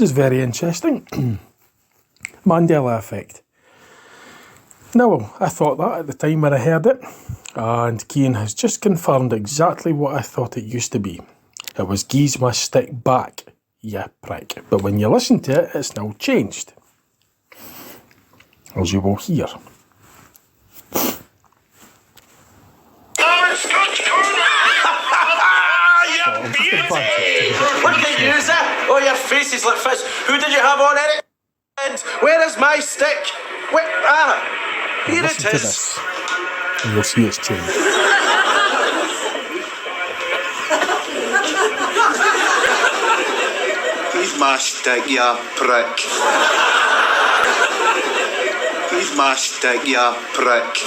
This is very interesting. Mandela effect. Now, I thought that at the time when I heard it, and Cian has just confirmed exactly what I thought it used to be. It was "Geese must stick back, you prick." But when you listen to it, it's now changed, as you will hear. Look at you, sir! Oh, your face is like fish. Who did you have on it? And where is my stick? Where? Here it is. This, and you'll see it's changed. He's my stick, you prick. He's my stick, you prick.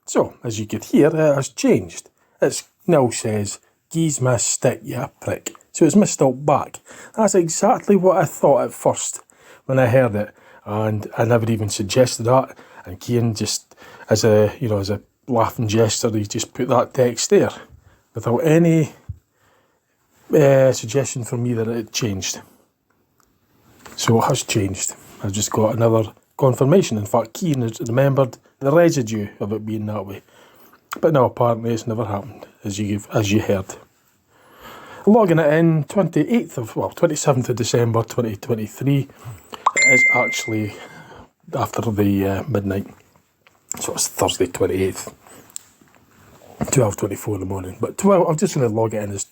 So, as you could hear, it has changed. It now says, "Geese must stick, you prick." So it's misspelled back. That's exactly what I thought at first when I heard it. And I never even suggested that. And Cian just, as a laughing gesture, he just put that text there without any suggestion from me that it had changed. So it has changed. I've just got another confirmation. In fact, Cian has remembered the residue of it being that way. But no, apparently it's never happened, as you heard. Logging it in, 27th of December 2023. It is actually after the midnight. So it's Thursday 28th. 12:24 in the morning. But I'm just going to log it in as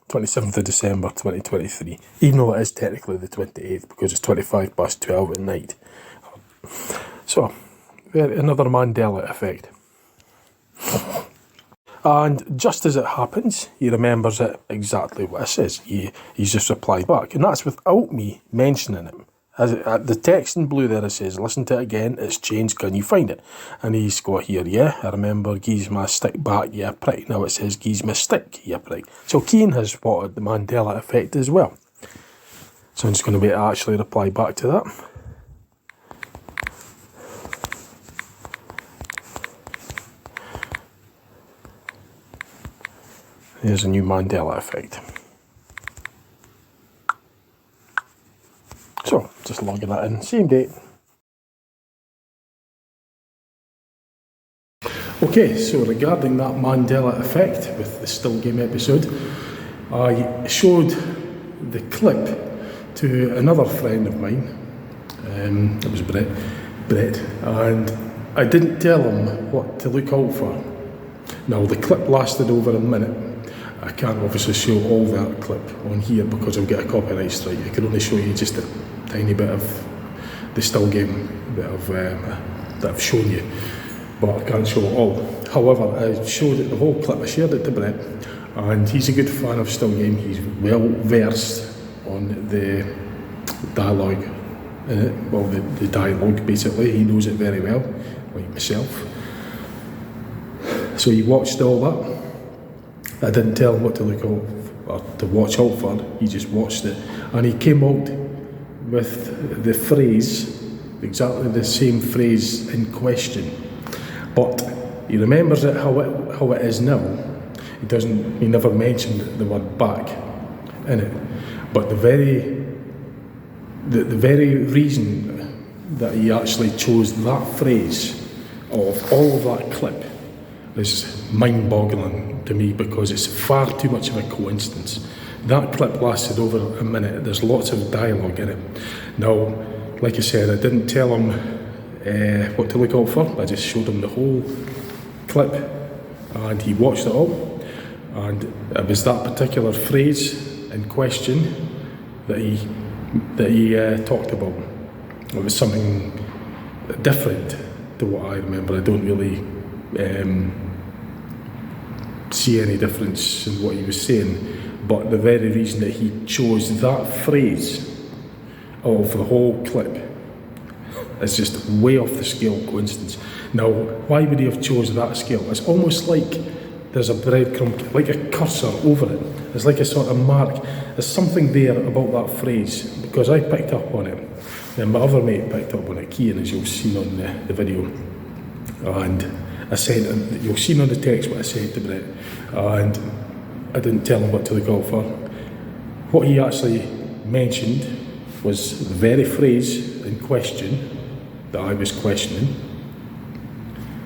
27th of December 2023. Even though it is technically the 28th because it's 12:25 at night. So, another Mandela effect. And just as it happens, he remembers it exactly what it says. He's just replied back. And that's without me mentioning it. The text in blue there, it says, "Listen to it again, it's changed, can you find it?" And he's got here, "Yeah, I remember, geese must stick back, yeah, prick." Now it says, "Geese must stick, yeah, prick." So Cian has spotted the Mandela effect as well. So I'm just going to actually reply back to that. Here's a new Mandela effect. So, just logging that in, same date. Okay, so regarding that Mandela effect with the Still Game episode, I showed the clip to another friend of mine. It was Brett, and I didn't tell him what to look out for. Now, the clip lasted over a minute. I can't obviously show all that clip on here because I'll get a copyright strike. I can only show you just a tiny bit of the Still Game that I've shown you, but I can't show it all. However, I showed it, the whole clip, I shared it to Brett, and he's a good fan of Still Game. He's well versed on the dialogue in it, well, the dialogue basically, he knows it very well, like myself. So he watched all that. I didn't tell him what to look out or to watch out for, he just watched it, and he came out with the phrase, exactly the same phrase in question, but he remembers it how it is now. He never mentioned the word back in it, but the very reason that he actually chose that phrase of all of that clip is mind-boggling to me because it's far too much of a coincidence. That clip lasted over a minute. There's lots of dialogue in it. Now, like I said, I didn't tell him what to look out for. I just showed him the whole clip and he watched it all. And it was that particular phrase in question that he talked about. It was something different to what I remember. I don't really see any difference in what he was saying, but the very reason that he chose that phrase of the whole clip is just way off the scale coincidence. Now, why would he have chose that scale? It's almost like there's a breadcrumb, like a cursor over it. There's like a sort of mark. There's something there about that phrase, because I picked up on it, and my other mate picked up on it, Cian, as you'll see on the video. And I sent him, you'll see on the text what I sent to Brett, and I didn't tell him what to look out for. What he actually mentioned was the very phrase in question that I was questioning.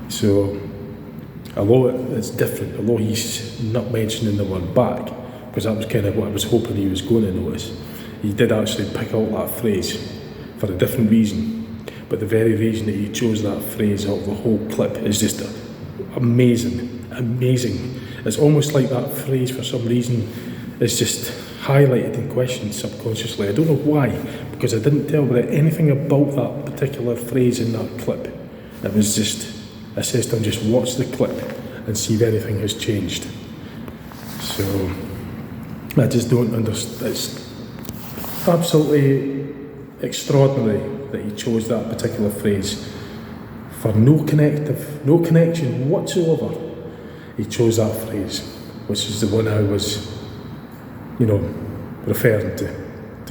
So, although it's different, although he's not mentioning the word back, because that was kind of what I was hoping he was going to notice, he did actually pick out that phrase for a different reason. But the very reason that he chose that phrase out of the whole clip is just amazing, amazing. It's almost like that phrase for some reason is just highlighted and questioned subconsciously. I don't know why, because I didn't tell Brett anything about that particular phrase in that clip. It was just, I says to him, just watch the clip and see if anything has changed. So, I just don't understand. It's absolutely extraordinary that he chose that particular phrase for no connection whatsoever. He chose that phrase, which is the one I was, referring to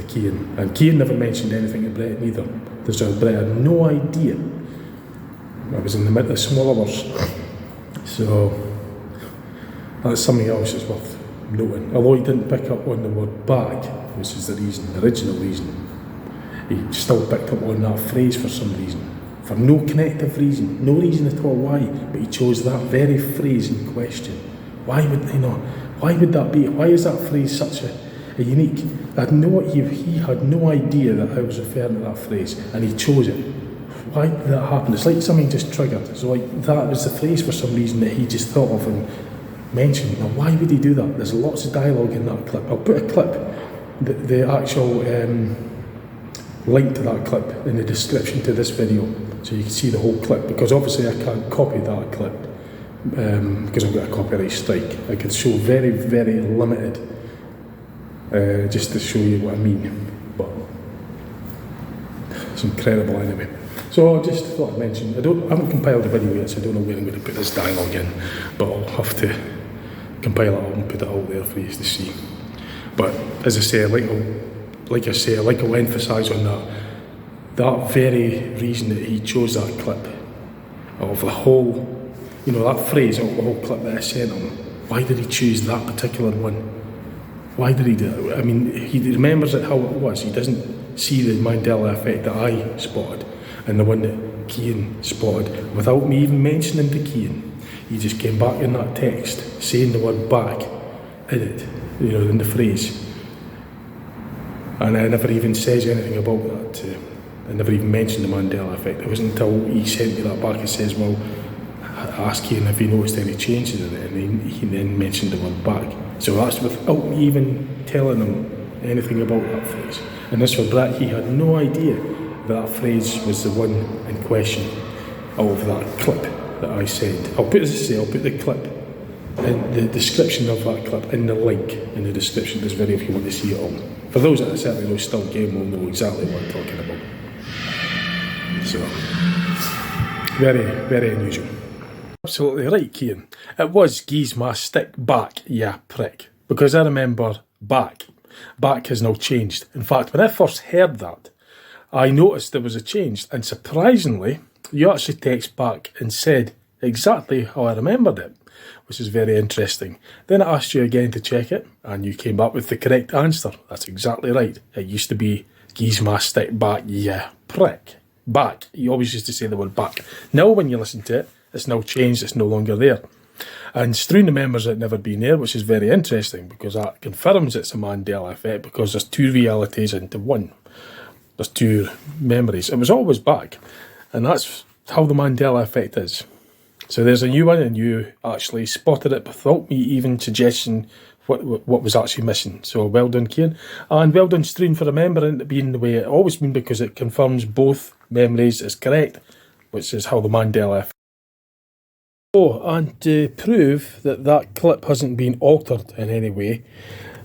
Cian. And Cian never mentioned anything to Brett either. Brett had no idea. I was in the middle of some others. So that's something else that's worth noting. Although he didn't pick up on the word back, which is the original reason, he still picked up on that phrase for some reason. For no connective reason, no reason at all why, but he chose that very phrase in question. Why would that be? Why is that phrase such a unique? He had no idea that I was referring to that phrase, and he chose it. Why did that happen? It's like something just triggered. It's like that was the phrase for some reason that he just thought of and mentioned. Now, why would he do that? There's lots of dialogue in that clip. I'll put a clip, the actual link to that clip in the description to this video, so you can see the whole clip, because obviously I can't copy that clip because I've got a copyright strike. I can show very, very limited just to show you what I mean, but it's incredible anyway. So I just thought I'd mention, I haven't compiled the video yet, so I don't know where I'm going to put this dialogue in, but I'll have to compile it all and put it out there for you to see. But as I say, like I'll emphasise on that very reason that he chose that clip of the whole, that phrase of the whole clip that I sent him. Why did he choose that particular one? Why did he do it? I mean, he remembers it how it was. He doesn't see the Mandela effect that I spotted and the one that Cian spotted without me even mentioning to Cian. He just came back in that text saying the word back in it, in the phrase. And I never even says anything about that. I never even mentioned the Mandela effect. It wasn't until he sent me that back and says, well, I asked Cian if he noticed any changes in it, and he then mentioned the word back. So that's without me even telling him anything about that phrase. And this for Brett, he had no idea that phrase was the one in question of that clip that I sent. I'll put the clip in the description of that clip, in the link in the description of this video if you want to see it all. For those that certainly know Still Game will know exactly what I'm talking about. So, very, very unusual. Absolutely right, Cian. It was "Geez my stick back, ya prick." Because I remember back. Back has now changed. In fact, when I first heard that, I noticed there was a change. And surprisingly, you actually text back and said exactly how I remembered it, which is very interesting. Then I asked you again to check it, and you came up with the correct answer. That's exactly right. It used to be "Geez my stick back, ya prick." Back. You always used to say the word back. Now when you listen to it, it's now changed, it's no longer there. And Stroon remembers it never being there, which is very interesting, because that confirms it's a Mandela effect, because there's two realities into one. There's two memories. It was always back, and that's how the Mandela effect is. So there's a new one, and you actually spotted it without me even suggesting what was actually missing. So well done, Cian. And well done, Stroon, for remembering it being the way it always been, because it confirms both memories is correct, which is how the Mandela effect. Oh, and to prove that that clip hasn't been altered in any way,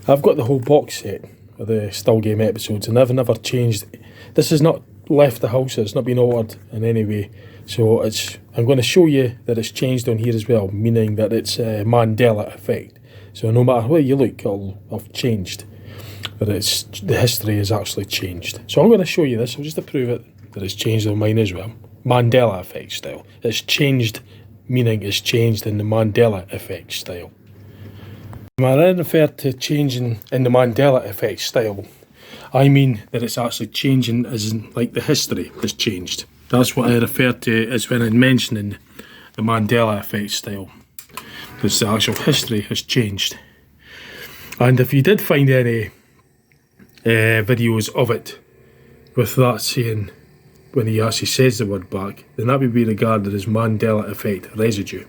I've got the whole box set of the Still Game episodes, and I've never changed. This has not left the house, it's not been altered in any way. So I'm going to show you that it's changed on here as well, meaning that it's a Mandela effect. So no matter where you look, I've changed. But the history has actually changed. So I'm going to show you this, just to prove it, that it's changed on mine as well. Mandela effect style. It's changed, meaning it's changed in the Mandela effect style. When I refer to changing in the Mandela effect style, I mean that it's actually changing, as in like the history has changed. That's what I refer to as when I'm mentioning the Mandela effect style. Because the actual history has changed. And if you did find any videos of it with that saying, when he actually says the word back, then that would be regarded as Mandela effect residue.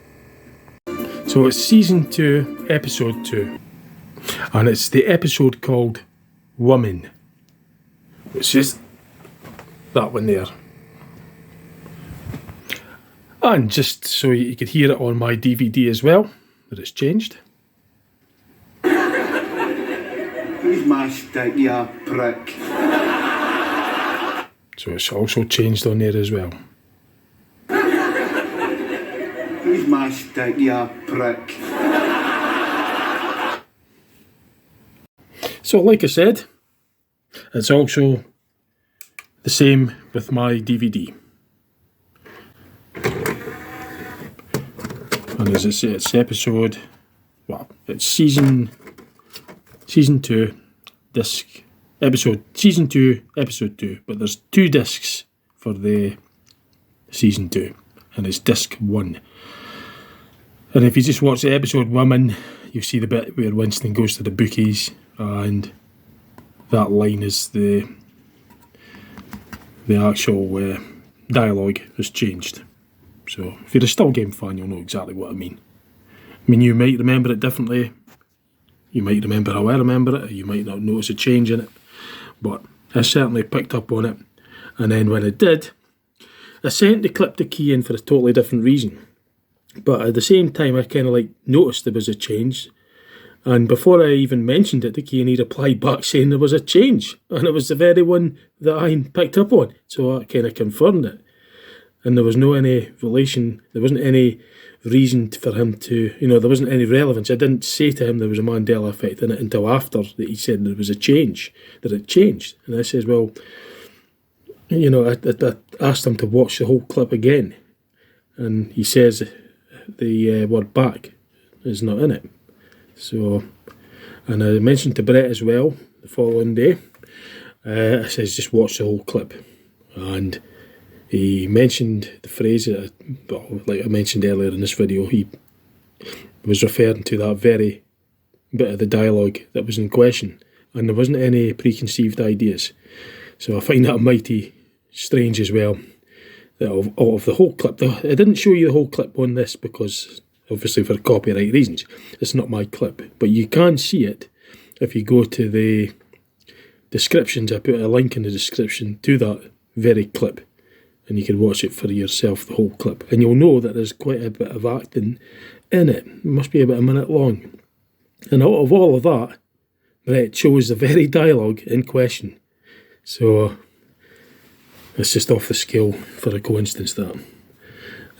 So it's season 2, episode 2. And it's the episode called Woman, which is that one there. And just so you could hear it on my DVD as well, that it's changed. Who's my stick, you prick? So it's also changed on there as well. Who's my stick, you prick? So like I said, it's also the same with my DVD. And as I say, it's episode, well, it's season 2, disc, season 2, episode 2, but there's 2 discs for the season 2, and it's disc 1. And if you just watch the episode Woman, you'll see the bit where Winston goes to the bookies, and that line is the actual dialogue has changed. So if you're a still game fan, you'll know exactly what I mean. I mean, you might remember it differently. You might remember how I remember it. Or you might not notice a change in it. But I certainly picked up on it. And then when I did, I sent the clip to Kean for a totally different reason. But at the same time, I kind of like noticed there was a change. And before I even mentioned it to Kean, he replied back saying there was a change. And it was the very one that I picked up on. So I kind of confirmed it. And there was no any relation, there wasn't any reason for him to, there wasn't any relevance. I didn't say to him there was a Mandela effect in it until after that he said there was a change, that it changed. And I says, well, I asked him to watch the whole clip again. And he says the word back is not in it. So, and I mentioned to Brett as well the following day, I says just watch the whole clip. And he mentioned the phrase, like I mentioned earlier in this video, he was referring to that very bit of the dialogue that was in question, and there wasn't any preconceived ideas. So I find that mighty strange as well, that of the whole clip. I didn't show you the whole clip on this because, obviously for copyright reasons, it's not my clip, but you can see it if you go to the descriptions. I put a link in the description to that very clip, and you can watch it for yourself, the whole clip. And you'll know that there's quite a bit of acting in it. It must be about a minute long. And out of all of that, Brett chose the very dialogue in question. So it's just off the scale for a coincidence, that.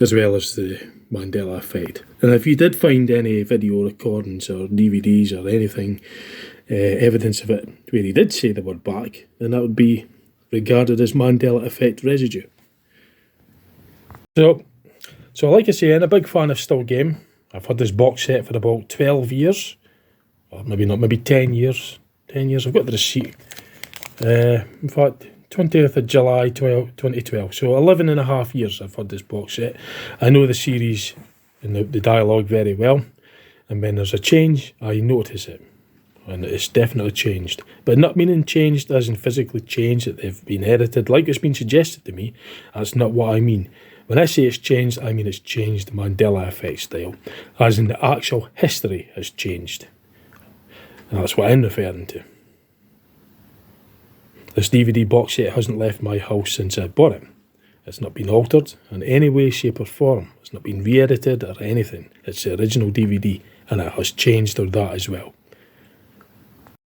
As well as the Mandela effect. And if you did find any video recordings or DVDs or anything, evidence of it, where he did say the word back, then that would be regarded as Mandela effect residue. So like I say, I'm a big fan of Still Game. I've had this box set for about 12 years. Or maybe not, maybe 10 years. 10 years, I've got the receipt. In fact, 20th of July 2012. So 11 and a half years I've had this box set. I know the series and the dialogue very well. And when there's a change, I notice it. And it's definitely changed. But not meaning changed as in physically changed, that they've been edited, like it's been suggested to me. That's not what I mean. When I say it's changed, I mean it's changed the Mandela effect style. As in the actual history has changed. And that's what I'm referring to. This DVD box set hasn't left my house since I bought it. It's not been altered in any way, shape or form. It's not been re-edited or anything. It's the original DVD, and it has changed or that as well.